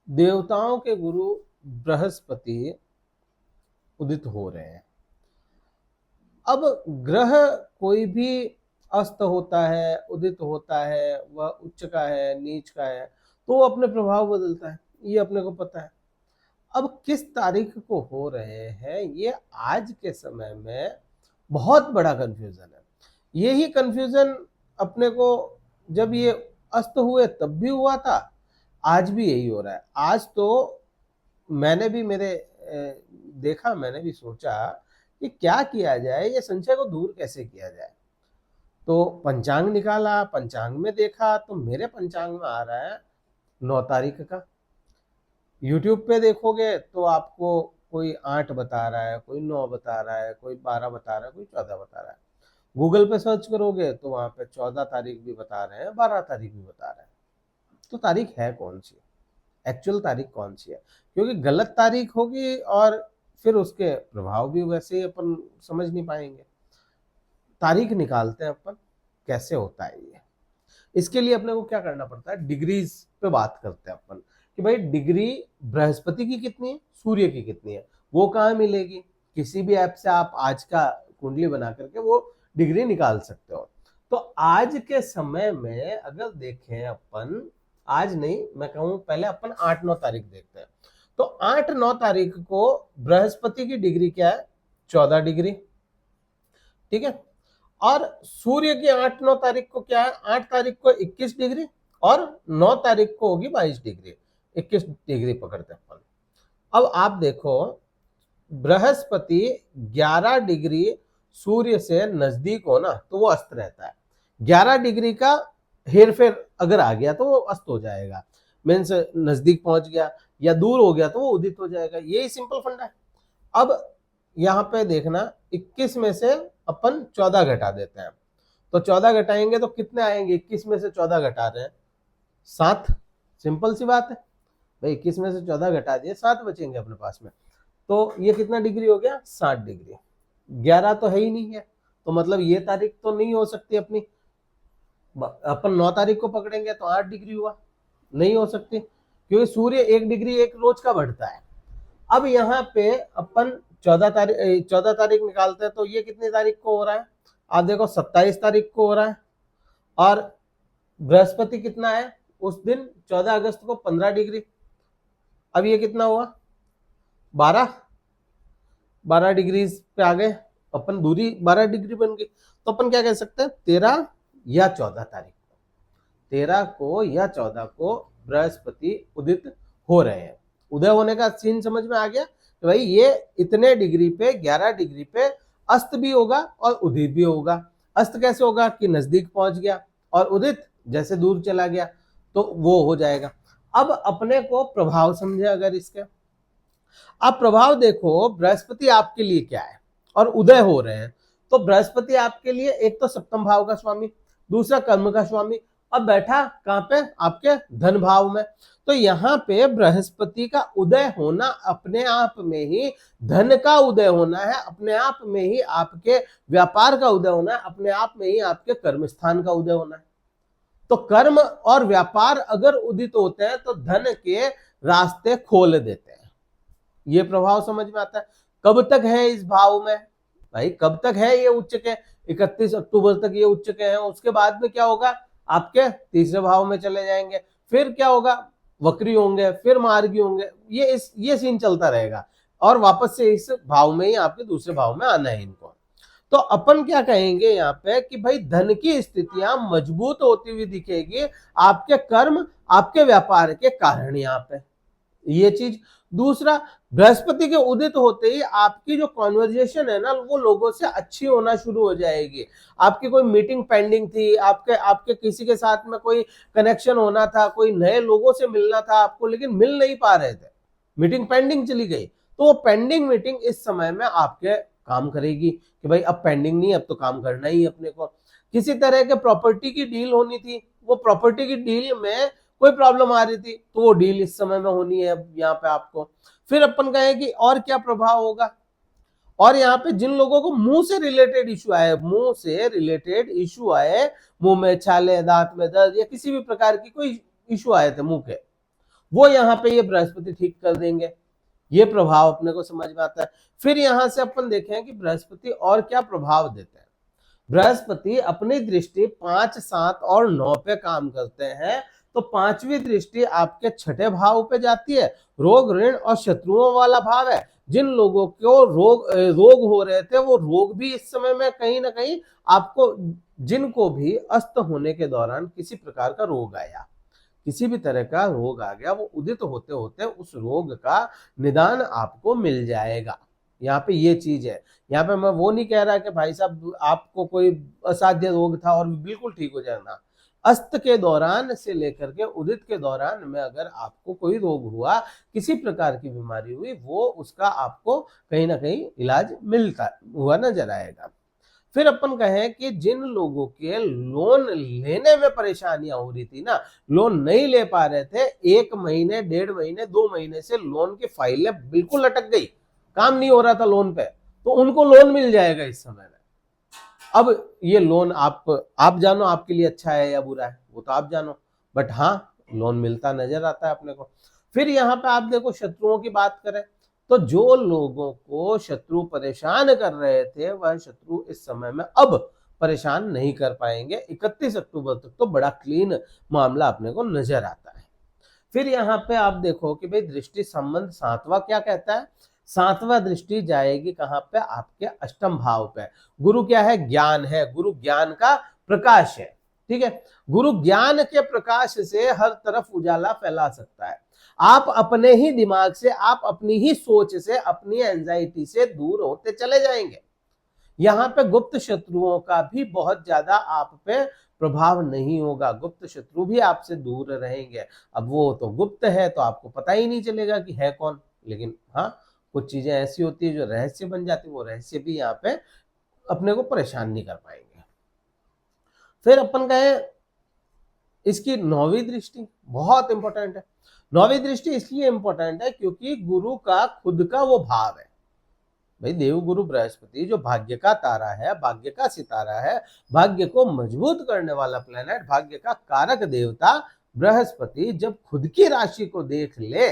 देवताओं के गुरु बृहस्पति उदित हो रहे हैं। अब ग्रह कोई भी अस्त होता है, उदित होता है, वह उच्च का है, नीच का है, तो वो अपने प्रभाव बदलता है, ये अपने को पता है। अब किस तारीख को हो रहे हैं, ये आज के समय में बहुत बड़ा कंफ्यूजन है। यही कंफ्यूजन अपने को जब ये अस्त हुए तब भी हुआ था, आज भी यही हो रहा है। आज तो मैंने भी देखा, मैंने भी सोचा कि क्या किया जाए, ये संशय को दूर कैसे किया जाए। तो पंचांग निकाला, पंचांग में देखा तो मेरे पंचांग में आ रहा है 9 तारीख का। यूट्यूब पे देखोगे तो आपको कोई 8 बता रहा है, कोई 9 बता रहा है, कोई 12 बता रहा है, कोई 14 बता रहा है। गूगल पे सर्च करोगे तो वहां पे 14 तारीख भी बता रहे हैं, 12 तारीख भी बता रहे हैं। तो तारीख है कौन सी, एक्चुअल तारीख कौन सी है? क्योंकि गलत तारीख होगी और फिर उसके प्रभाव भी वैसे ही अपन समझ नहीं पाएंगे। तारीख निकालते हैं अपन, कैसे होता है ये। इसके लिए अपने को क्या करना पड़ता है, डिग्रीज पे बात करते हैं अपन कि भाई डिग्री बृहस्पति की कितनी है, सूर्य की कितनी है। वो कहाँ मिलेगी? किसी भी ऐप से आप आज का कुंडली बना करके वो डिग्री निकाल सकते हो। तो आज के समय में अगर देखें अपन, आज नहीं मैं कहूं, पहले अपन 8-9 तारीख देखते हैं। तो 8-9 तारीख को बृहस्पति की डिग्री क्या है? 14 डिग्री। ठीक है। और सूर्य की 8-9 तारीख को क्या है? 8 तारीख को 21 डिग्री और 9 तारीख को होगी 22 डिग्री। 21 डिग्री पकड़ते हैं अपन। अब आप देखो, बृहस्पति 11 डिग्री सूर्य से नजदीक हो ना तो वो अस्त रहता है। 11 डिग्री का हेरफेर अगर आ गया तो वो अस्त हो जाएगा, मीन्स नजदीक पहुंच गया, या दूर हो गया तो वो उदित हो जाएगा। यही सिंपल फंडा है। अब यहाँ पे देखना, 21 में से अपन 14 घटा देते हैं, तो 14 घटाएंगे तो कितने आएंगे? 21 में से 14 घटा रहे हैं 7। सिंपल सी बात है भाई, 21 में से 14 घटा दिए, 7 बचेंगे अपने पास में। तो ये कितना डिग्री हो गया? 60 डिग्री। 11 तो है ही नहीं है, तो मतलब ये तारीख तो नहीं हो सकती अपनी। अपन 9 तारीख को पकड़ेंगे तो 8 डिग्री हुआ, नहीं हो सकती, क्योंकि सूर्य 1 डिग्री एक रोज का बढ़ता है। अब यहाँ पे अपन 14 तारीख निकालते हैं, तो ये कितनी तारीख को हो रहा है? आप देखो 27 तारीख को हो रहा है। और बृहस्पति कितना है उस दिन? 14 अगस्त को 15 डिग्री। अब ये कितना हुआ? 12 डिग्री पे आ गए अपन, दूरी 12 डिग्री बन गई। तो अपन क्या कह सकते हैं, 13 या 14 तारीख को, 13 को या 14 को बृहस्पति उदित हो रहे हैं। उदय होने का सीन समझ में आ गया तो भाई ये इतने डिग्री पे, 11 डिग्री पे अस्त भी होगा और उदित भी होगा। अस्त कैसे होगा कि नजदीक पहुंच गया, और उदित जैसे दूर चला गया, तो वो हो जाएगा। अब अपने को प्रभाव समझे अगर इसके, आप प्रभाव देखो, बृहस्पति आपके लिए क्या है और उदय हो रहे हैं। तो बृहस्पति आपके लिए एक तो सप्तम भाव का स्वामी, दूसरा कर्म का स्वामी। अब बैठा कहां पे? आपके धन भाव में। तो यहाँ पे बृहस्पति का उदय होना अपने आप में ही धन का उदय होना है, अपने आप में ही आपके व्यापार का उदय होना है, अपने आप में ही आपके कर्म स्थान का उदय होना है। तो कर्म और व्यापार अगर उदित होते हैं तो धन के रास्ते खोल देते हैं। ये प्रभाव समझ में आता है। कब तक है इस भाव में भाई? कब तक है ये उच्च के? 31 अक्टूबर तक ये उच्च के हैं। उसके बाद में क्या होगा? आपके तीसरे भाव में चले जाएंगे, फिर क्या होगा? वक्री होंगे, फिर मार्गी होंगे। ये सीन चलता रहेगा, और वापस से इस भाव में ही आपके दूसरे भाव में आना है इनको। तो अपन क्या कहेंगे यहाँ पे कि भाई धन की स्थितियां मजबूत होती हुई दिखेगी आपके कर्म, आपके व्यापार के कारण। यहाँ पे ये चीज। दूसरा, बृहस्पति के उदित होते ही आपकी जो कॉन्वर्जेशन है ना, वो लोगों से अच्छी होना शुरू हो जाएगी। आपकी कोई मीटिंग पेंडिंग थी, आपके आपके किसी के साथ में कोई कनेक्शन होना था, कोई नए लोगों से मिलना था आपको, लेकिन मिल नहीं पा रहे थे, मीटिंग पेंडिंग चली गई, तो वो पेंडिंग मीटिंग इस समय में आपके काम करेगी कि भाई अब पेंडिंग नहीं, अब तो काम करना ही अपने को। किसी तरह के प्रॉपर्टी की डील होनी थी, वो प्रॉपर्टी की डील में कोई प्रॉब्लम आ रही थी, तो वो डील इस समय में होनी है यहाँ पे आपको। फिर अपन कहे कि और क्या प्रभाव होगा, और यहाँ पे जिन लोगों को मुंह से रिलेटेड इशू आए, मुंह से रिलेटेड इशू आए, मुंह में छाले, दांत में दर्द, या किसी भी प्रकार की कोई इशू आए थे मुंह के, वो यहाँ पे ये बृहस्पति ठीक कर देंगे। ये प्रभाव अपने को समझ में आता है। फिर यहां से अपन देखें कि बृहस्पति और क्या प्रभाव देते हैं। बृहस्पति अपनी दृष्टि 5, 7 और 9 पे काम करते हैं, तो पांचवी दृष्टि आपके छठे भाव पे जाती है। रोग, ऋण और शत्रुओं वाला भाव है। जिन लोगों को रोग हो रहे थे, वो रोग भी इस समय में कहीं ना कहीं आपको, जिनको भी अस्त होने के दौरान किसी प्रकार का रोग आया, किसी भी तरह का रोग आ गया, वो उदित होते होते उस रोग का निदान आपको मिल जाएगा। यहाँ पे ये चीज है। यहाँ पे मैं वो नहीं कह रहा कि भाई साहब आपको कोई असाध्य रोग था और बिल्कुल ठीक हो जाना। अस्त के दौरान से लेकर के उदित के दौरान में अगर आपको कोई रोग हुआ, किसी प्रकार की बीमारी हुई, वो उसका आपको कहीं ना कहीं इलाज मिलता हुआ नजर आएगा। फिर अपन कहें कि जिन लोगों के लोन लेने में परेशानियां हो रही थी ना, लोन नहीं ले पा रहे थे, 1 महीने, 1.5 महीने, 2 महीने से लोन की फाइलें बिल्कुल अटक गई, काम नहीं हो रहा था लोन पे, तो उनको लोन मिल जाएगा इस समय में। अब ये लोन आप जानो आपके लिए अच्छा है या बुरा है, वो तो आप जानो, बट हाँ लोन मिलता नजर आता है अपने को। फिर यहाँ पे आप देखो शत्रुओं की बात करें, तो जो लोगों को शत्रु परेशान कर रहे थे, वह शत्रु इस समय में अब परेशान नहीं कर पाएंगे। 31 अक्टूबर तक तो बड़ा क्लीन मामला अपने को नजर आता है। फिर यहाँ पे आप देखो कि भाई दृष्टि संबंध 7वां क्या कहता है। 7वां दृष्टि जाएगी कहाँ पे, आपके अष्टम भाव पे। गुरु क्या है, ज्ञान है, गुरु ज्ञान का प्रकाश है, ठीक है। गुरु ज्ञान के प्रकाश से हर तरफ उजाला फैला सकता है। आप अपने ही दिमाग से, आप अपनी ही सोच से, अपनी एंजाइटी से दूर होते चले जाएंगे। यहाँ पे गुप्त शत्रुओं का भी बहुत ज्यादा आप पे प्रभाव नहीं होगा, गुप्त शत्रु भी आपसे दूर रहेंगे। अब वो तो गुप्त है तो आपको पता ही नहीं चलेगा कि है कौन, लेकिन हाँ कुछ चीजें ऐसी होती है जो रहस्य बन जाती है, वो रहस्य भी यहाँ पे अपने को परेशान नहीं कर पाएंगे। फिर अपन कहें इसकी 9वीं दृष्टि बहुत इंपॉर्टेंट है। 9वीं दृष्टि इसलिए इंपॉर्टेंट है क्योंकि गुरु का खुद का वो भाव है। भाई देवगुरु बृहस्पति जो भाग्य का तारा है, भाग्य का सितारा है, भाग्य को मजबूत करने वाला प्लेनेट, भाग्य का कारक देवता बृहस्पति जब खुद की राशि को देख ले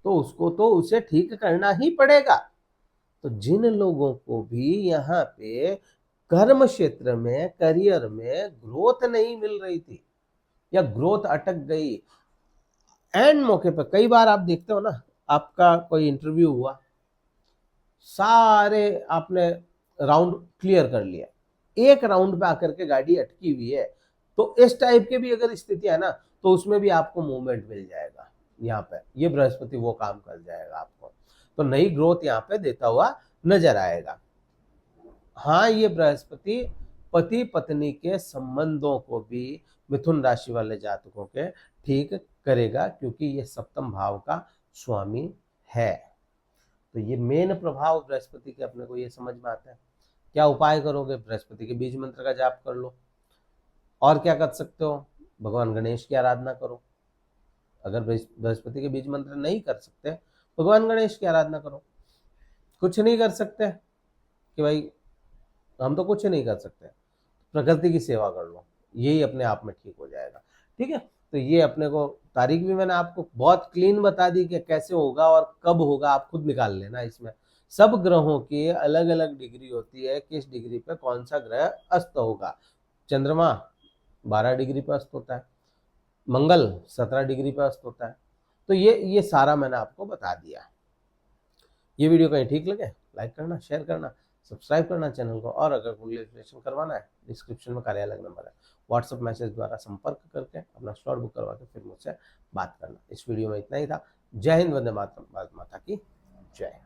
तो उसको तो उसे ठीक करना ही पड़ेगा। तो जिन लोगों को भी यहाँ पे कर्म क्षेत्र में, करियर में ग्रोथ नहीं मिल रही थी या ग्रोथ अटक गई, एंड मौके पर कई बार आप देखते हो ना, आपका कोई इंटरव्यू हुआ, सारे आपने राउंड क्लियर कर लिया, एक राउंड पे आकर के गाड़ी अटकी हुई है, तो इस टाइप के भी अगर स्थिति है ना, तो उसमें भी आपको मूवमेंट मिल जाएगा। यहाँ पे ये बृहस्पति वो काम कर जाएगा आपको, तो नई ग्रोथ यहाँ पे देता हुआ नजर आएगा। हाँ ये बृहस्पति पति पत्नी के संबंधों को भी मिथुन राशि वाले जातकों के ठीक करेगा, क्योंकि ये सप्तम भाव का स्वामी है। तो ये मेन प्रभाव बृहस्पति के अपने को ये समझ में आता है। क्या उपाय करोगे, बृहस्पति के बीज मंत्र का जाप कर लो। और क्या कर सकते हो, भगवान गणेश की आराधना करो। अगर बृहस्पति के बीज मंत्र नहीं कर सकते, भगवान गणेश की आराधना करो। कुछ नहीं कर सकते कि भाई हम तो कुछ नहीं कर सकते, प्रकृति की सेवा कर लो, यही अपने आप में ठीक हो जाएगा, ठीक है। तो ये अपने को तारीख भी मैंने आपको बहुत क्लीन बता दी कि कैसे होगा और कब होगा, आप खुद निकाल लेना। इसमें सब ग्रहों की अलग अलग डिग्री होती है, किस डिग्री पे कौन सा ग्रह अस्त होगा। चंद्रमा 12 डिग्री पे अस्त होता है, मंगल 17 डिग्री पे अस्त होता है। तो ये सारा मैंने आपको बता दिया। ये वीडियो कहीं ठीक लगे लाइक करना, शेयर करना, सब्सक्राइब करना चैनल को, और अगर कोई रजिस्ट्रेशन करवाना है डिस्क्रिप्शन में कार्यालय नंबर है, व्हाट्सएप मैसेज द्वारा संपर्क करके अपना स्लॉट बुक करवा के फिर मुझसे बात करना। इस वीडियो में इतना ही था। जय हिंद, वंदे मातरम, भारत माता की जय।